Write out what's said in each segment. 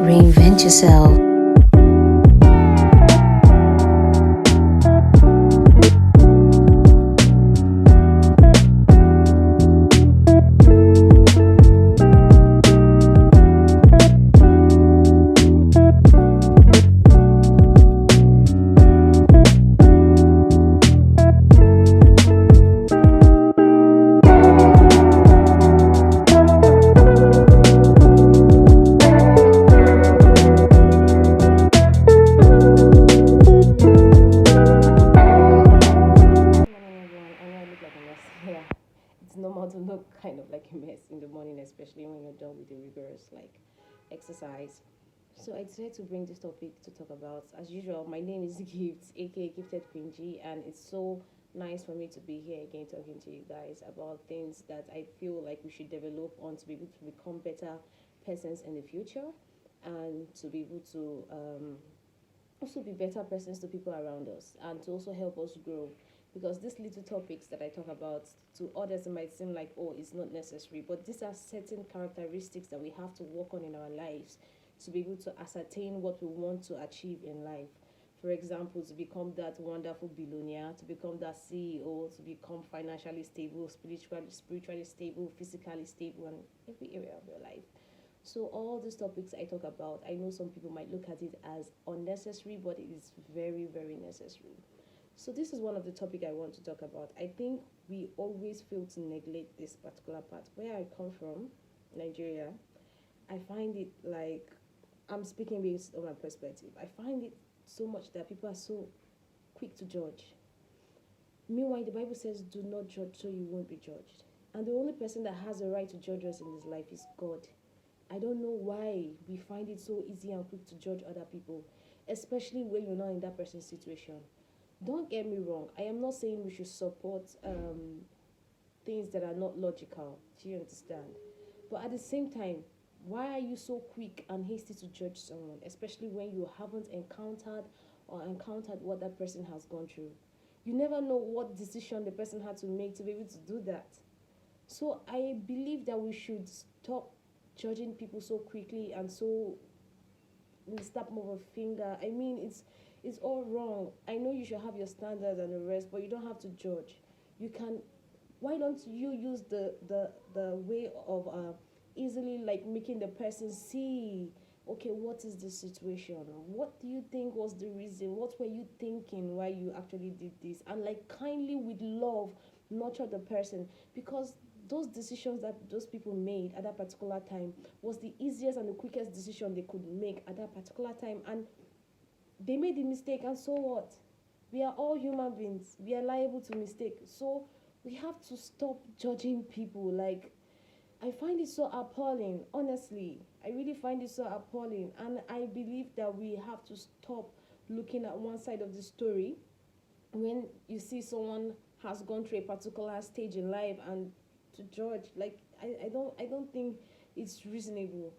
Reinvent yourself. Morning, everyone. I know I look like a mess. Yeah, it's normal to look kind of like a mess in the morning, especially when you're done with the rigorous exercise. So I decided to bring this topic to talk about. As usual, my name is Gift, aka Gifted Queen G, and it's so nice for me to be here again talking to you guys about things that I feel like we should develop on to be able to become better persons in the future, and to be able to also be better persons to people around us, and to also help us grow, because these little topics that I talk about, to others it might seem like, oh, it's not necessary, but these are certain characteristics that we have to work on in our lives to be able to ascertain what we want to achieve in life. For example, to become that wonderful billionaire, to become that CEO, to become financially stable, spiritually stable, physically stable, and every area of your life. So all these topics I talk about, I know some people might look at it as unnecessary, but it is very, very necessary. So this is one of the topic I want to talk about. I think we always fail to neglect this particular part. Where I come from, Nigeria, I find it like, I'm speaking based on my perspective. I find it so much that people are so quick to judge. Meanwhile, the Bible says, "Do not judge, so you won't be judged." And the only person that has a right to judge us in this life is God. I don't know why we find it so easy and quick to judge other people, especially when you're not in that person's situation. Don't get me wrong. I am not saying we should support things that are not logical. Do you understand? But at the same time, why are you so quick and hasty to judge someone, especially when you haven't encountered what that person has gone through? You never know what decision the person had to make to be able to do that. So I believe that we should stop judging people so quickly and so in the snap of a finger. I mean, it's all wrong. I know you should have your standards and the rest, but you don't have to judge. You can. Why don't you use the way of easily like making the person see, okay, what is the situation? What do you think was the reason? What were you thinking why you actually did this? And like kindly with love nurture the person, because those decisions that those people made at that particular time was the easiest and the quickest decision they could make at that particular time, and they made the mistake, and so what? We are all human beings, we are liable to mistake. So we have to stop judging people. Like, I find it so appalling, honestly. I really find it so appalling, and I believe that we have to stop looking at one side of the story when you see someone has gone through a particular stage in life, and to judge. Like, I don't think it's reasonable.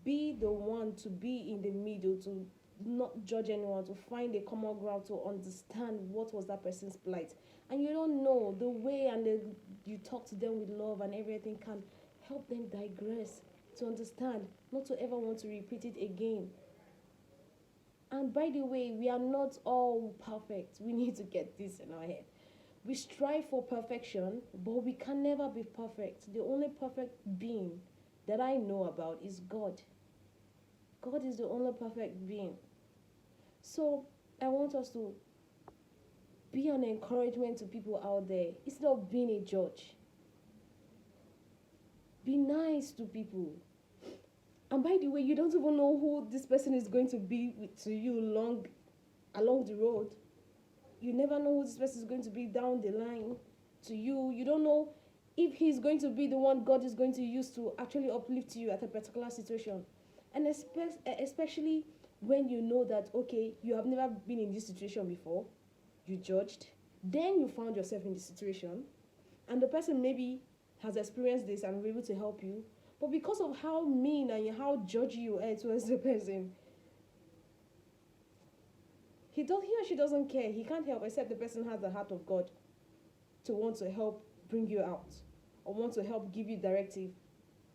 Be the one to be in the middle, to not judge anyone, to find a common ground, to understand what was that person's plight. And you don't know the way, and you talk to them with love and everything can help them digress, to understand, not to ever want to repeat it again. And by the way, we are not all perfect. We need to get this in our head. We strive for perfection, but we can never be perfect. The only perfect being that I know about is God. God is the only perfect being. So I want us to be an encouragement to people out there. Instead of being a judge, be nice to people. And by the way, you don't even know who this person is going to be to you along the road. You never know who this person is going to be down the line to you. You don't know if he's going to be the one God is going to use to actually uplift you at a particular situation. And especially when you know that, okay, you have never been in this situation before, you judged, then you found yourself in this situation, and the person maybe has experienced this and will be able to help you. But because of how mean and how judgy you are towards the person, he or she doesn't care. He can't help except the person has the heart of God to want to help bring you out, or want to help give you directive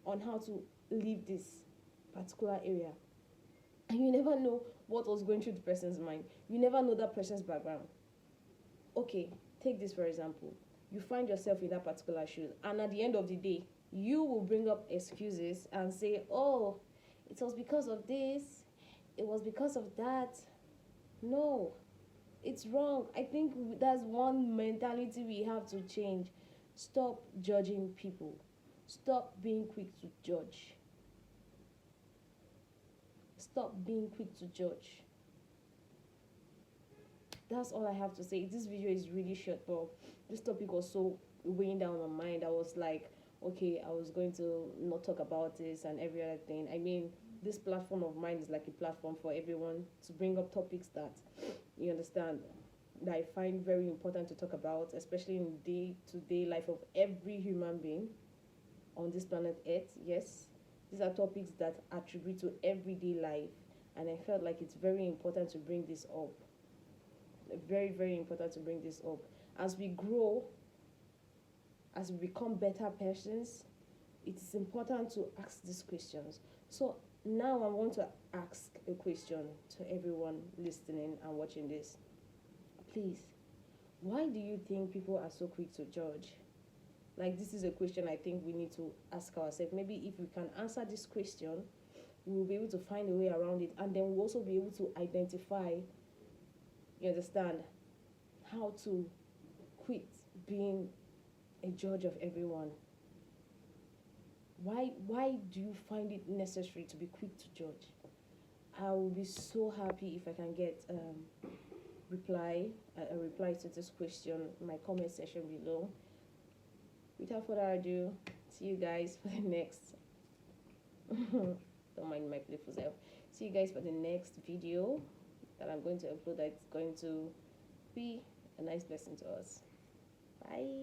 on how to leave this particular area. And you never know what was going through the person's mind. You never know that person's background. Okay, take this for example. You find yourself in that particular shoes, and at the end of the day, you will bring up excuses and say, oh, it was because of this, it was because of that. No, it's wrong. I think that's one mentality we have to change. Stop judging people. Stop being quick to judge. Stop being quick to judge. That's all I have to say. This video is really short, but this topic was so weighing down my mind. I was like, okay, I was going to not talk about this and every other thing. I mean, this platform of mine is like a platform for everyone to bring up topics that you understand, that I find very important to talk about, especially in day to day life of every human being on this planet Earth. Yes, these are topics that attribute to everyday life, and I felt like it's very important to bring this up. Very, very important to bring this up. As we grow, as we become better persons, it is important to ask these questions. So now I want to ask a question to everyone listening and watching this. Please, why do you think people are so quick to judge? Like, this is a question I think we need to ask ourselves. Maybe if we can answer this question, we will be able to find a way around it, and then we'll also be able to identify, you understand, how to quit being a judge of everyone. Why do you find it necessary to be quick to judge? I will be so happy if I can get a reply to this question in my comment section below. Without further ado, see you guys for the next don't mind my playful self. See you guys for the next video that I'm going to upload. That's going to be a nice blessing to us. Bye.